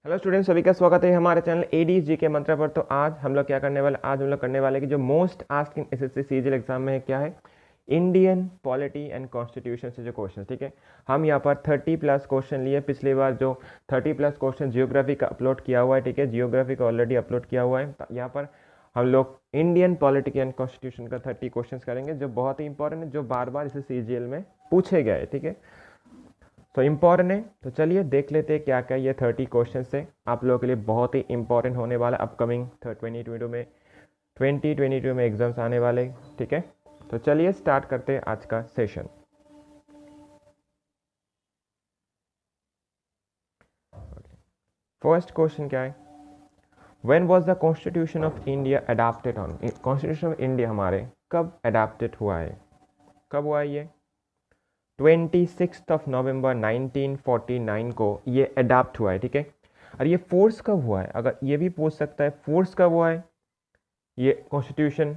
Hello students, सभी का स्वागत है हमारे चैनल एडीज जी के मंत्र पर। तो आज हम लोग क्या करने वाले, आज हम लोग करने वाले कि जो most asked in SSC CGL exam में है क्या है, इंडियन पॉलिटी एंड कॉन्स्टिट्यूशन से जो क्वेश्चन, ठीक है। हम यहाँ पर 30+ क्वेश्चन लिए। पिछली बार जो 30+ क्वेश्चन जियोग्राफी का अपलोड किया हुआ है, ठीक है, जियोग्राफी का ऑलरेडी अपलोड किया हुआ है। यहाँ पर हम लोग इंडियन पॉलिटी एंड कॉन्स्टिट्यूशन का 30 क्वेश्चन करेंगे, जो बहुत ही इंपॉर्टेंट है, जो बार बार इसे सीजीएल में पूछे गए, ठीक है। तो इम्पॉर्टेंट है, तो चलिए देख लेते हैं क्या क्या ये 30 क्वेश्चन से आप लोगों के लिए बहुत ही इंपॉर्टेंट होने वाला अपकमिंग 2022 में एग्जाम्स आने वाले, ठीक है। तो चलिए स्टार्ट करते हैं आज का सेशन। फर्स्ट क्वेश्चन क्या है, when was the constitution of India adopted on, constitution of India हमारे कब अडॉप्टेड हुआ है, कब हुआ है ये 26 नवंबर 1949 को ये अडॉप्ट हुआ है, ठीक है। और ये फोर्स कब हुआ है, अगर ये भी पूछ सकता है फोर्स कब हुआ है, ये कॉन्स्टिट्यूशन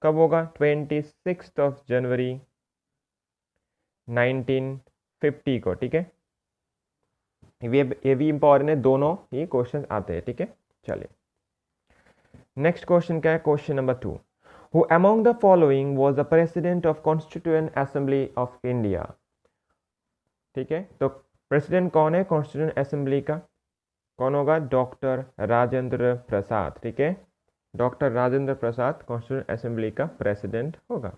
कब होगा 26 जनवरी 1950 को, ठीक है। ये भी इंपॉर्टेंट है, दोनों ही क्वेश्चन आते हैं, ठीक है। चलिए नेक्स्ट क्वेश्चन क्या है, question number 2, Who among the following was the president of Constituent Assembly of India? ठीक है, तो प्रेसिडेंट कौन है कॉन्स्टिट्यूएंट असेंबली का, कौन होगा, डॉक्टर राजेंद्र प्रसाद, ठीक है। Doctor Rajendra Prasad constituent assembly का प्रेसिडेंट होगा।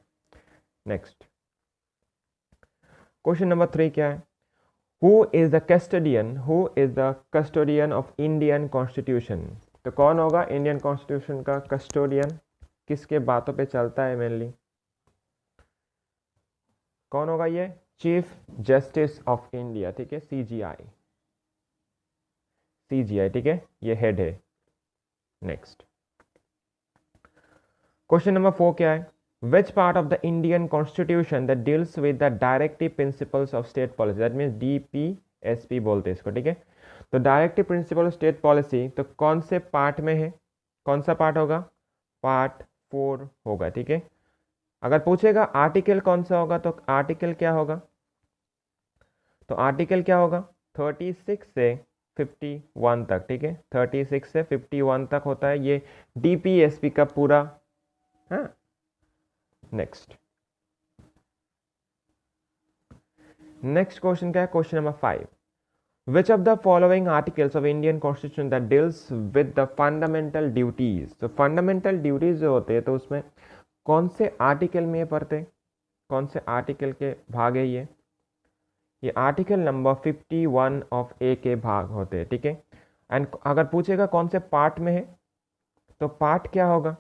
नेक्स्ट क्वेश्चन नंबर 3 क्या है, who is the custodian of Indian constitution. तो कौन होगा इंडियन कॉन्स्टिट्यूशन का कस्टोडियन, किसके बातों पे चलता है मेनली, कौन होगा ये, चीफ जस्टिस ऑफ इंडिया, ठीक है, सीजीआई, ठीक है, ये हेड है। नेक्स्ट क्वेश्चन नंबर 4 क्या है, which part of the Indian constitution that deals with the directive principles of state policy, that means DPSP बोलते हैं इसको, ठीक है। तो directive principle of state policy तो कौन से पार्ट में है, कौन सा पार्ट होगा, पार्ट 4 होगा, ठीक है। अगर पूछेगा आर्टिकल कौन सा होगा, तो आर्टिकल क्या होगा, तो आर्टिकल क्या होगा 36 से 51 तक, ठीक है, 36 से 51 तक होता है ये डीपीएसपी का पूरा। हाँ, नेक्स्ट क्वेश्चन क्या है, question number 5, which of the following articles of Indian constitution that deals with the fundamental duties. तो फंडामेंटल ड्यूटीज जो होते हैं तो उसमें कौन से आर्टिकल में पढ़ते, कौन से आर्टिकल के भाग है ये आर्टिकल नंबर 51 ऑफ ए के भाग होते हैं, ठीक है। एंड अगर पूछेगा कौन से पार्ट में है, तो पार्ट क्या होगा,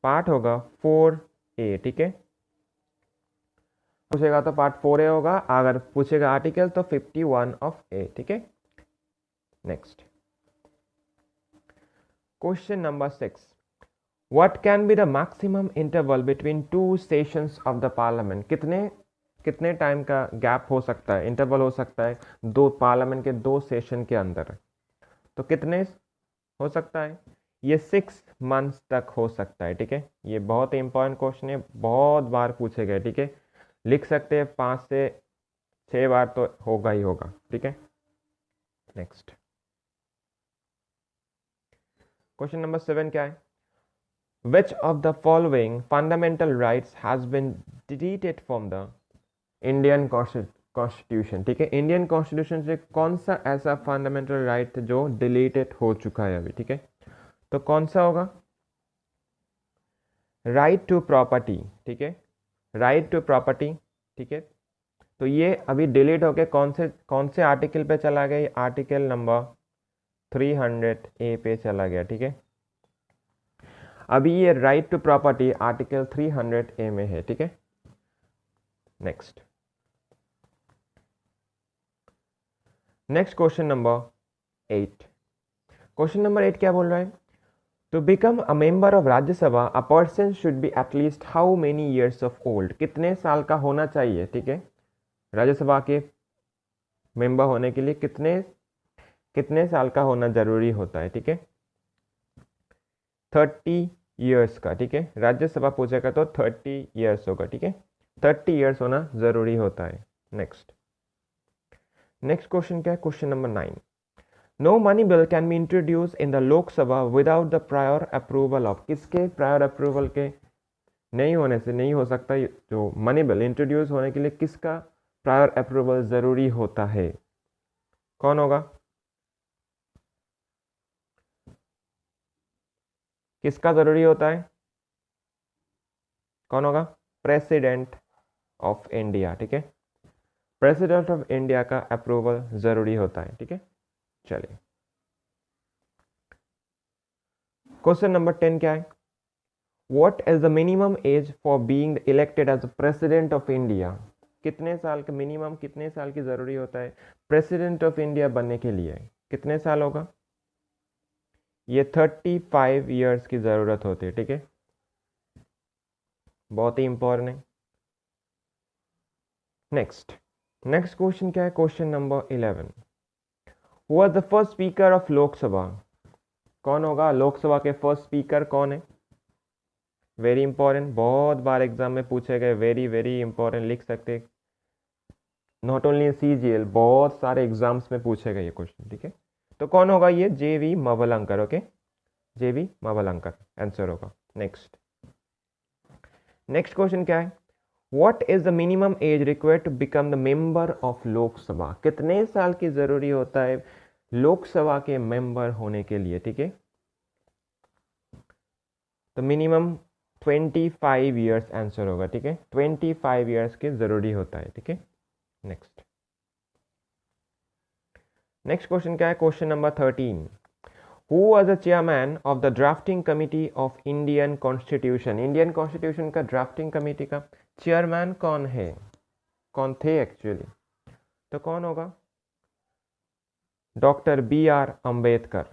पार्ट होगा 4A, ठीक है। पूछेगा तो पार्ट 4A होगा, अगर पूछेगा आर्टिकल तो 51 ऑफ ए, ठीक है। Next question number 6, what can be the maximum interval between 2 sessions of the parliament. कितने टाइम का गैप हो सकता है, इंटरवल हो सकता है दो पार्लियामेंट के 2 सेशन के अंदर, तो कितने हो सकता है, ये 6 मंथ्स तक हो सकता है, ठीक है। ये बहुत ही इंपॉर्टेंट क्वेश्चन है, बहुत बार पूछे गए, ठीक है। लिख सकते हैं 5 से 6 बार तो होगा ही होगा, ठीक है। नेक्स्ट क्वेश्चन नंबर 7 क्या है, which of the following fundamental rights has been deleted from the Indian constitution, ठीक है। इंडियन कॉन्स्टिट्यूशन से कौन सा ऐसा फंडामेंटल राइट जो डिलीटेड हो चुका है अभी, ठीक है। तो कौन सा होगा, राइट टू प्रॉपर्टी, ठीक है, राइट टू प्रॉपर्टी, ठीक है। तो ये अभी डिलीट होके कौन से आर्टिकल पे चला गया, आर्टिकल नंबर 300A पे चला गया, ठीक है। अभी ये right to property article 300A में है, ठीक है। Next question number 8, question number 8 क्या बोल रहा है, to become a member of Rajya Sabha a person should be at least how many years of old. कितने साल का होना चाहिए, ठीक है, राज्यसभा के मेंबर होने के लिए कितने साल का होना जरूरी होता है, ठीक है, 30 ईयर्स का, ठीक है। राज्यसभा पूछेगा तो 30 ईयर्स होगा, ठीक है, 30 ईयर्स होना जरूरी होता है। नेक्स्ट क्वेश्चन क्या है, question number 9, no money bill can be introduce in the Lok Sabha without the prior approval of, किसके प्रायर अप्रूवल के नहीं होने से नहीं हो सकता। जो मनी बिल इंट्रोड्यूस होने के लिए किसका प्रायर अप्रूवल जरूरी होता है? कौन होगा? किसका जरूरी होता है? कौन होगा? President of India. ठीक है, प्रेसिडेंट ऑफ इंडिया का अप्रूवल जरूरी होता है। ठीक है, चलिए क्वेश्चन नंबर 10 क्या है? What is the minimum age for being elected as president of India? कितने साल का मिनिमम, कितने साल की जरूरी होता है प्रेसिडेंट ऑफ इंडिया बनने के लिए? कितने साल होगा? ये 35 ईयर्स की जरूरत होती है। ठीक है, बहुत ही इंपॉर्टेंट है। नेक्स्ट क्वेश्चन क्या है? Question number 11, who was the first speaker of Lok Sabha? कौन होगा लोकसभा के फर्स्ट स्पीकर? कौन है? वेरी इंपॉर्टेंट, बहुत बार एग्जाम में पूछे गए, वेरी वेरी इंपॉर्टेंट, लिख सकते। नॉट ओनली CGL, बहुत सारे एग्जाम्स में पूछे गए ये क्वेश्चन। ठीक है, तो कौन होगा ये? JV Mavalankar. Okay, JV Mavalankar answer होगा। नेक्स्ट क्वेश्चन क्या है? What is the minimum age required to become the member of Lok Sabha? कितने साल की जरूरी होता है लोकसभा के मेंबर होने के लिए? ठीक है, तो मिनिमम 25 ईयर्स आंसर होगा। ठीक है, 25 ईयर्स की जरूरी होता है। ठीक है, नेक्स्ट क्वेश्चन क्या है? Question number 13, who was the chairman of the drafting committee of Indian constitution? Indian constitution का ड्राफ्टिंग कमिटी का चेयरमैन कौन है? कौन थे एक्चुअली? तो कौन होगा? Doctor BR Ambedkar.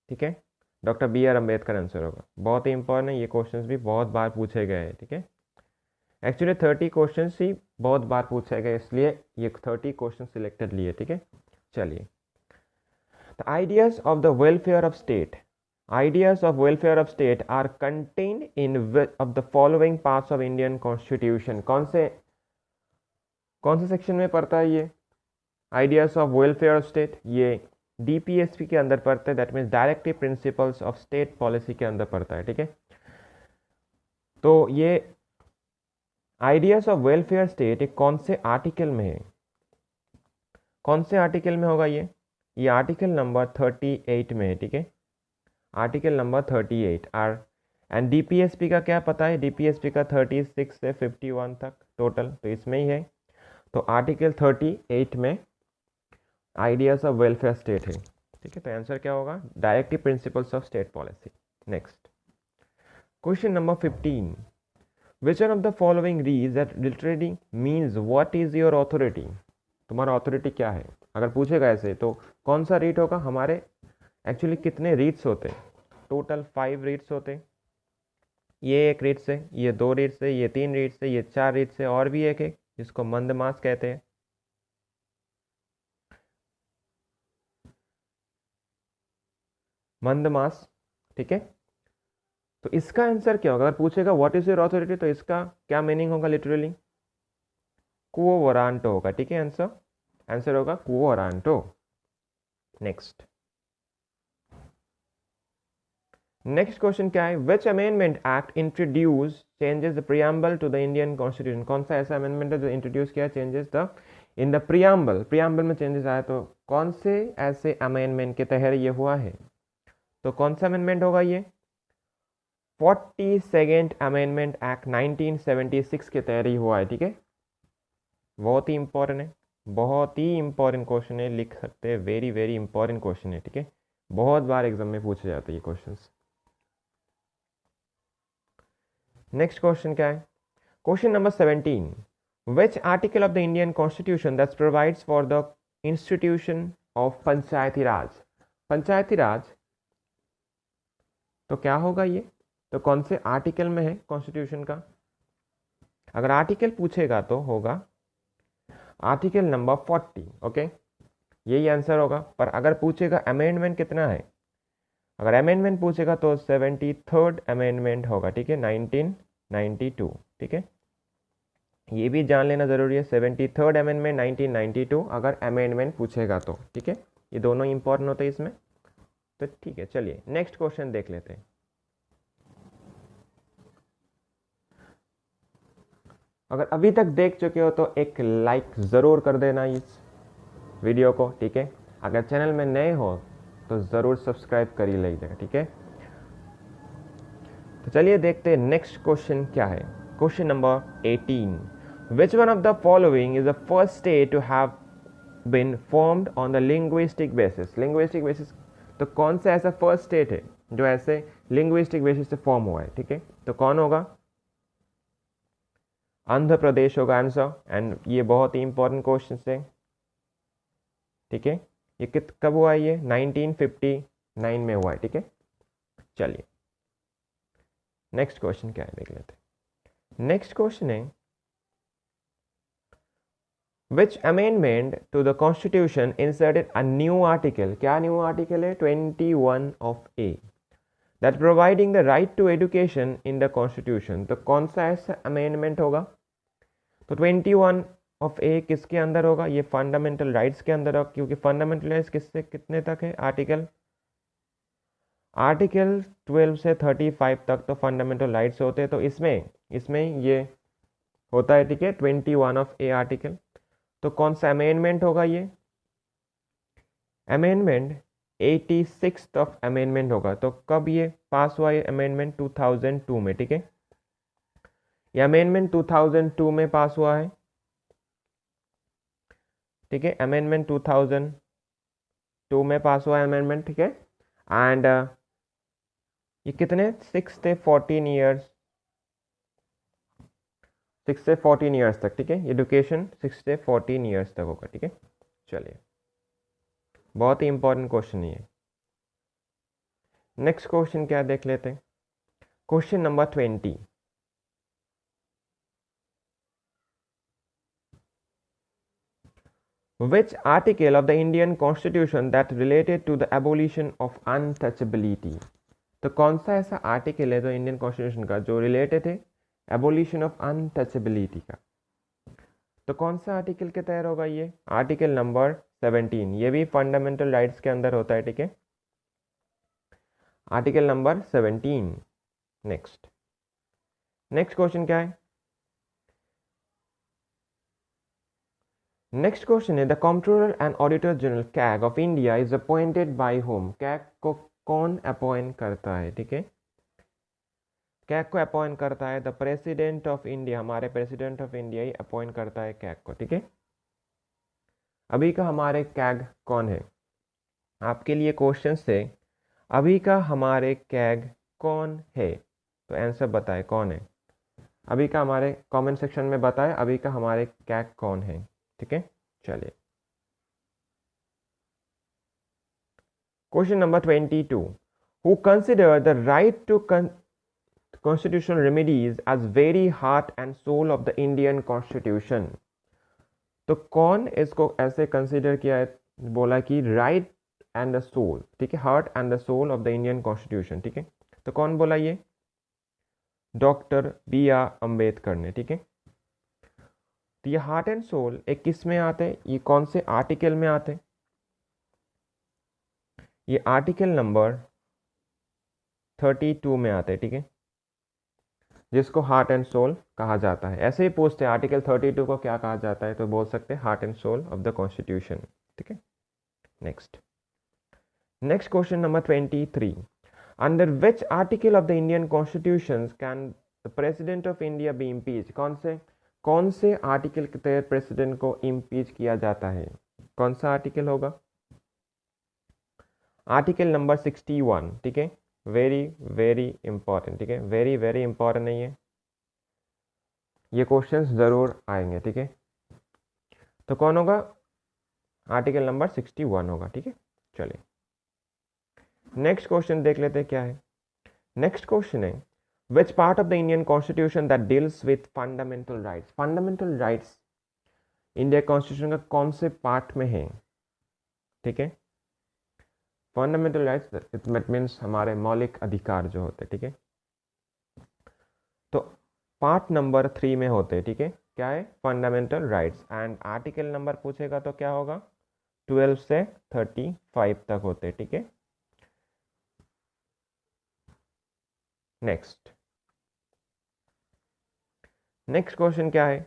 ठीक है, डॉक्टर BR अंबेडकर आंसर होगा। बहुत ही इंपॉर्टेंट है, ये क्वेश्चंस भी बहुत बार पूछे गए हैं। ठीक है, एक्चुअली 30 क्वेश्चंस ही बहुत बार पूछे गए, इसलिए ये 30 क्वेश्चन सिलेक्टेड लिए। ठीक है, चलिए the ideas of the welfare of state, ideas of welfare of state are contended in of the following parts of Indian constitution? कौन से सेक्शन में पड़ता है ये ideas of welfare of state? ये DPSP के अंदर पड़ता है, that means directive principles of state policy के अंदर पड़ता है। ठीक है, तो ये आइडियाज ऑफ वेलफेयर स्टेट एक कौन से आर्टिकल में है? कौन से आर्टिकल में होगा ये आर्टिकल नंबर 38 में है। ठीक है, article number 38 R and DPSP का क्या पता है? DPSP का 36 से 51 तक टोटल, तो इसमें ही है। तो आर्टिकल 38 में आइडियाज ऑफ वेलफेयर स्टेट है। ठीक है, तो आंसर क्या होगा? Directive principles of state policy. Next question number 15, which one of the following reads that literary means what is your authority? तुम्हारा अथॉरिटी क्या है? अगर पूछेगा ऐसे तो कौन सा रीड होगा? हमारे एक्चुअली कितने रीड्स होते हैं? टोटल 5 रीड्स होते हैं। ये एक रीड्स है, ये 2 रीड्स है, ये 3 रीड्स है, ये 4 रीड्स है, और भी एक है जिसको मंदमास कहते हैं। मंदमास। ठीक है, तो इसका आंसर क्या होगा? अगर पूछेगा व्हाट इज योर अथॉरिटी तो इसका क्या मीनिंग होगा लिटरली? क्वो वरांटो होगा। ठीक है, आंसर होगा क्वो वरांटो। नेक्स्ट क्वेश्चन क्या है? Which amendment act introduce changes the preamble to the Indian constitution? कौन सा ऐसा अमेंडमेंट है जो इंट्रोड्यूस किया changes the in the preamble में चेंजेस आया? तो कौन से ऐसे अमेंडमेंट के तहत ये हुआ है? तो कौन सा अमेंडमेंट होगा ये? 42nd अमेंडमेंट एक्ट 1976 के तहत ही हुआ है। ठीक है, बहुत ही इंपॉर्टेंट है, बहुत ही इंपॉर्टेंट क्वेश्चन है, लिख सकते हैं, वेरी वेरी इंपॉर्टेंट क्वेश्चन है। ठीक है, बहुत बार एग्जाम में पूछे जाते हैं ये क्वेश्चंस। नेक्स्ट क्वेश्चन क्या है? Question number 17, which article of the Indian constitution that provides for the institution of Panchayati Raj? Panchayati Raj तो क्या होगा ये? तो कौन से आर्टिकल में है कॉन्स्टिट्यूशन का? अगर आर्टिकल पूछेगा तो होगा आर्टिकल नंबर 40। ओके, यही आंसर होगा। पर अगर पूछेगा अमेंडमेंट कितना है, अगर अमेंडमेंट पूछेगा तो 73rd अमेंडमेंट होगा। ठीक है, 1992। ठीक है, ये भी जान लेना ज़रूरी है। 73rd अमेंडमेंट 1992 अगर अमेंडमेंट पूछेगा तो, ठीक है, ये दोनों इंपॉर्टेंट होते हैं इसमें। तो ठीक है, चलिए नेक्स्ट क्वेश्चन देख लेते हैं। अगर अभी तक देख चुके हो तो एक लाइक ज़रूर कर देना इस वीडियो को, ठीक है। अगर चैनल में नए हो तो ज़रूर सब्सक्राइब कर ही लीजिएगा, ठीक है। तो चलिए देखते हैं नेक्स्ट क्वेश्चन क्या है। Question number 18, which one of the following is the first state to have been formed on the linguistic basis. Linguistic basis, तो कौन सा ऐसा फर्स्ट स्टेट है जो ऐसे लिंग्विस्टिक बेसिस से फॉर्म हुआ है, ठीक है। तो कौन होगा? आंध्र प्रदेश होगा आंसर। एंड ये बहुत ही इंपॉर्टेंट क्वेश्चन है, ठीक है। ये कब हुआ है? ये 1959 में हुआ है, ठीक है। चलिए नेक्स्ट क्वेश्चन क्या है देख लेते हैं। नेक्स्ट क्वेश्चन है, which amendment to the constitution inserted a new article. क्या न्यू आर्टिकल है? 21 of A that providing the right to education in the constitution. तो कौन सा ऐसा अमेंडमेंट होगा? तो 21 ऑफ ए किसके अंदर होगा? ये फंडामेंटल राइट्स के अंदर होगा, क्योंकि फंडामेंटल राइट्स किससे कितने तक है? आर्टिकल 12 से 35 तक तो फंडामेंटल राइट्स होते हैं। तो इसमें ये होता है, ठीक है, 21 ऑफ ए आर्टिकल। तो कौन सा अमेंडमेंट होगा? ये अमेंडमेंट 86 ऑफ अमेंडमेंट होगा। तो कब ये पास हुआ? ये अमेंडमेंट 2002 में, ठीक है। ये अमेंडमेंट 2002 में पास हुआ है, ठीक है। अमेंडमेंट 2002 में पास हुआ है अमेंडमेंट, ठीक है। एंड ये कितने 6 से 14 ईयर्स, 6 से 14 ईयर्स तक, ठीक है। एजुकेशन 6 से 14 ईयर्स तक होगा, ठीक है। चलिए बहुत ही इंपॉर्टेंट क्वेश्चन है ये। नेक्स्ट क्वेश्चन क्या देख लेते हैं। Question number 20, which article of the Indian Constitution that related to the abolition of untouchability। तो कौन सा ऐसा आर्टिकल है जो इंडियन कॉन्स्टिट्यूशन का जो रिलेटेड है एबोलिशन ऑफ अनटचेबिलिटी का? तो कौन सा आर्टिकल के तहत होगा? ये आर्टिकल नंबर 17। ये भी फंडामेंटल राइट्स के अंदर होता है, ठीक है। Article number 17। नेक्स्ट क्वेश्चन क्या है? नेक्स्ट क्वेश्चन है, the controller and auditor general CAG of India is appointed by home. CAG को कौन अपॉइंट करता है, ठीक है। कैग को अपॉइंट करता है द प्रेसिडेंट ऑफ इंडिया। हमारे प्रेसिडेंट ऑफ इंडिया ही अपॉइंट करता है कैग को, ठीक है। अभी का हमारे कैग कौन है? आपके लिए क्वेश्चन से अभी का हमारे कैग कौन है, तो आंसर बताए कौन है। अभी का हमारे कमेंट सेक्शन में बताए अभी का हमारे कैग कौन है, ठीक है। चलिए question number 22, who consider the right to constitutional remedies as very heart and soul of the Indian Constitution। तो कौन इसको ऐसे कंसिडर किया है? बोला कि राइट एंड द सोल, ठीक है, heart and the soul of the Indian constitution, ठीक है। तो कौन बोला? ये डॉक्टर B.R. अम्बेडकर ने, ठीक है। तो ये हार्ट एंड सोल एक किस में आते हैं? ये कौन से आर्टिकल में आते हैं? ये आर्टिकल नंबर 32 में आते हैं, ठीक है, जिसको हार्ट एंड सोल कहा जाता है। ऐसे ही पूछते हैं आर्टिकल 32 को क्या कहा जाता है, तो बोल सकते हैं heart and soul of the constitution, ठीक है। Next question number 23, under which article of the Indian constitution can the president of India be impeach. कौन से आर्टिकल के तहत प्रेसिडेंट को इम्पीच किया जाता है? कौन सा आर्टिकल होगा? आर्टिकल नंबर 61, ठीक है। वेरी इंपॉर्टेंट, ठीक है, वेरी इंपॉर्टेंट नहीं है, ये क्वेश्चंस जरूर आएंगे, ठीक है। तो कौन होगा? आर्टिकल नंबर 61 होगा, ठीक है। चलिए नेक्स्ट क्वेश्चन देख लेते हैं क्या है। नेक्स्ट क्वेश्चन है, which part of the Indian constitution that deals with fundamental rights. Fundamental rights India constitution का कौन से पार्ट में है, ठीक है। फंडामेंटल राइट्स इट मीन्स हमारे मौलिक अधिकार जो होते हैं, ठीक है। तो पार्ट नंबर 3 में होते हैं, ठीक है। क्या है, fundamental rights. And article number पूछेगा तो क्या होगा, 12 से 35 तक होते, ठीक है। नेक्स्ट क्वेश्चन क्या है,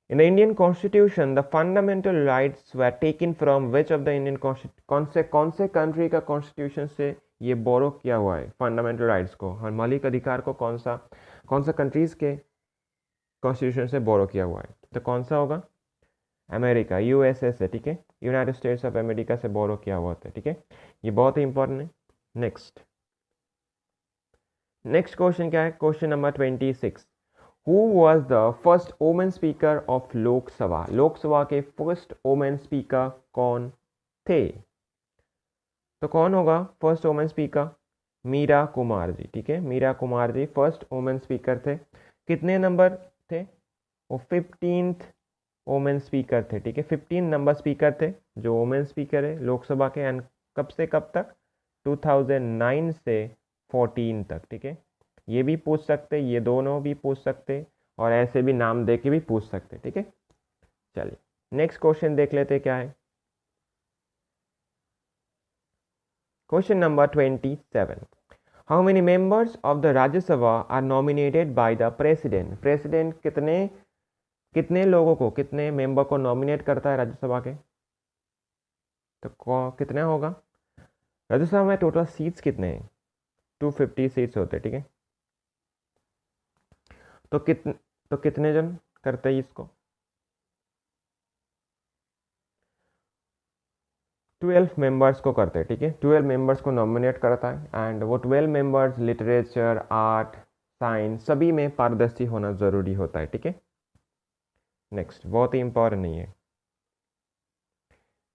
in the Indian constitution the fundamental rights were taken from which of the Indian constitution, कौन से कंट्री का कॉन्स्टिट्यूशन से ये बोरो किया हुआ है फंडामेंटल राइट्स को, और मौलिक अधिकार को कौन सा कंट्रीज के कॉन्स्टिट्यूशन से बोरो किया हुआ है, तो कौन सा होगा, अमेरिका, यूएसए से, ठीक है, यूनाइटेड स्टेट्स ऑफ अमेरिका से बोरो किया हुआ था, ठीक है। ये बहुत ही इंपॉर्टेंट है। नेक्स्ट क्वेश्चन क्या है, question number 26, who was the first women speaker of Lok Sabha, Lok Sabha के फर्स्ट वुमेन स्पीकर कौन थे, तो कौन होगा first women speaker, Meira Kumar ji, ठीक है, Meira Kumar ji first women speaker थे। कितने नंबर थे, वो 15th वुमेन स्पीकर थे, ठीक है, 15 नंबर स्पीकर थे जो वुमेन स्पीकर है लोकसभा के। एंड कब से कब तक, 2009 से 14 तक, ठीक है। ये भी पूछ सकते, ये दोनों भी पूछ सकते, और ऐसे भी नाम दे के भी पूछ सकते, ठीक है। चलिए नेक्स्ट क्वेश्चन देख लेते क्या है, question number 27, how many members of the Rajya Sabha are nominated by the president, president कितने लोगों को, कितने मेंबर को नॉमिनेट करता है राज्यसभा के, तो कितने होगा, राज्यसभा में टोटल सीट्स कितने हैं, 250 सीट्स होते हैं, ठीक है। तो कितने जन करते हैं इसको, 12 मेंबर्स को करते हैं, ठीक है, 12 मेंबर्स को नॉमिनेट करता है। एंड वो 12 मेंबर्स लिटरेचर, आर्ट, साइंस सभी में पारदर्शी होना ज़रूरी होता है, ठीक है। नेक्स्ट बहुत ही इंपॉर्टेंट नहीं है।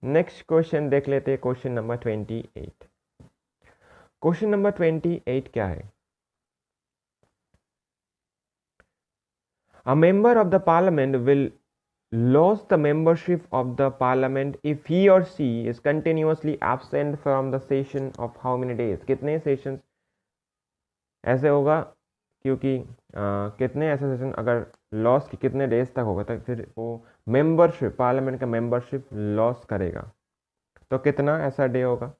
नेक्स्ट क्वेश्चन देख लेते हैं, क्वेश्चन नंबर 28, क्वेश्चन नंबर 28 क्या है, a member of the parliament will lose the membership of the parliament if he or she is continuously absent from the session of how many days, कितने sessions ऐसे होगा, क्योंकि कितने ऐसे session अगर loss की कितने डेज तक होगा तक फिर वो मेंबरशिप, पार्लियामेंट का मेंबरशिप लॉस करेगा, तो कितना ऐसा डे होगा,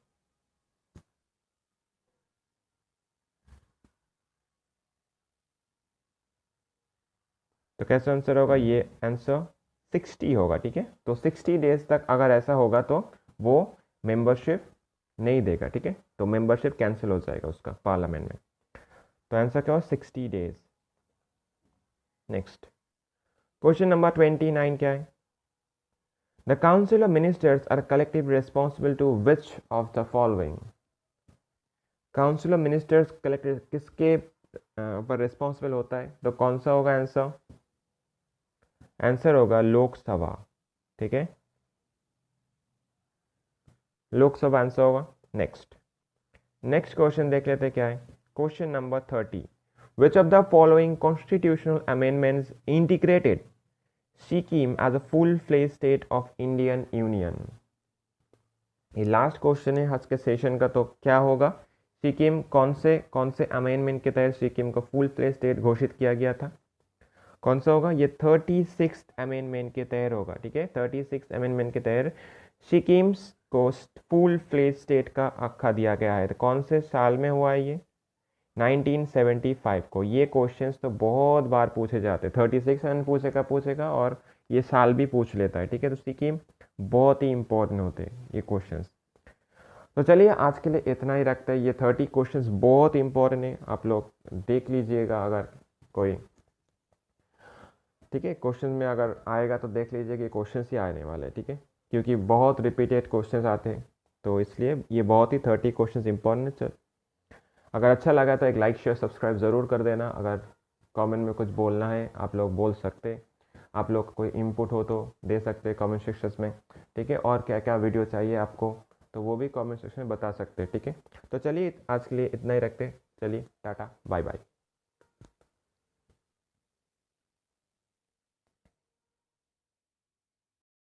तो कैसा आंसर होगा, ये आंसर 60 होगा, ठीक है। तो 60 डेज तक अगर ऐसा होगा तो वो मेंबरशिप नहीं देगा, ठीक है, तो मेंबरशिप कैंसिल हो जाएगा उसका पार्लियामेंट में। तो आंसर क्या हो, 60 डेज। नेक्स्ट क्वेश्चन नंबर 29 क्या है, the council of ministers are collectively responsible to which of the following, council of ministers collective किसके ऊपर रिस्पॉन्सिबल होता है, तो कौन सा होगा आंसर, आंसर होगा लोकसभा, ठीक है, लोकसभा आंसर होगा। नेक्स्ट क्वेश्चन देख लेते क्या है, question number 30, which of the following constitutional amendments integrated Sikkim as a full fledged state of Indian union, ये लास्ट क्वेश्चन है आज के सेशन का, तो क्या होगा, सिक्किम कौन से अमेंडमेंट के तहत सिक्किम को फुल फ्लेज स्टेट घोषित किया गया था, कौन सा होगा, ये 36 अमेंडमेंट के तहत होगा, ठीक है, 36 अमेंडमेंट के तहत सिक्किम को फुल फ्लेज स्टेट का अक्खा दिया गया है। तो कौन से साल में हुआ है ये, 1975 को। ये क्वेश्चंस तो बहुत बार पूछे जाते हैं, 36 पूछेगा और ये साल भी पूछ लेता है, ठीक है। तो सिक्किम बहुत ही इंपॉर्टेंट होते हैं ये क्वेश्चंस। तो चलिए आज के लिए इतना ही रखते हैं, ये 30 क्वेश्चंस बहुत इंपॉर्टेंट है, आप लोग देख लीजिएगा अगर कोई, ठीक है, क्वेश्चन में अगर आएगा तो देख लीजिए कि क्वेश्चंस ही आने वाले हैं, ठीक है, क्योंकि बहुत रिपीटेड क्वेश्चंस आते हैं, तो इसलिए ये बहुत ही 30 क्वेश्चंस इंपॉर्टेंट है। अगर अच्छा लगा तो एक लाइक शेयर सब्सक्राइब ज़रूर कर देना, अगर कमेंट में कुछ बोलना है आप लोग बोल सकते, आप लोग कोई इनपुट हो तो दे सकते कमेंट सेक्शन में, ठीक है, और क्या क्या वीडियो चाहिए आपको तो वो भी कमेंट सेक्शन में बता सकते हैं, ठीक है। तो चलिए आज के लिए इतना ही रखते, चलिए टाटा बाय बाय।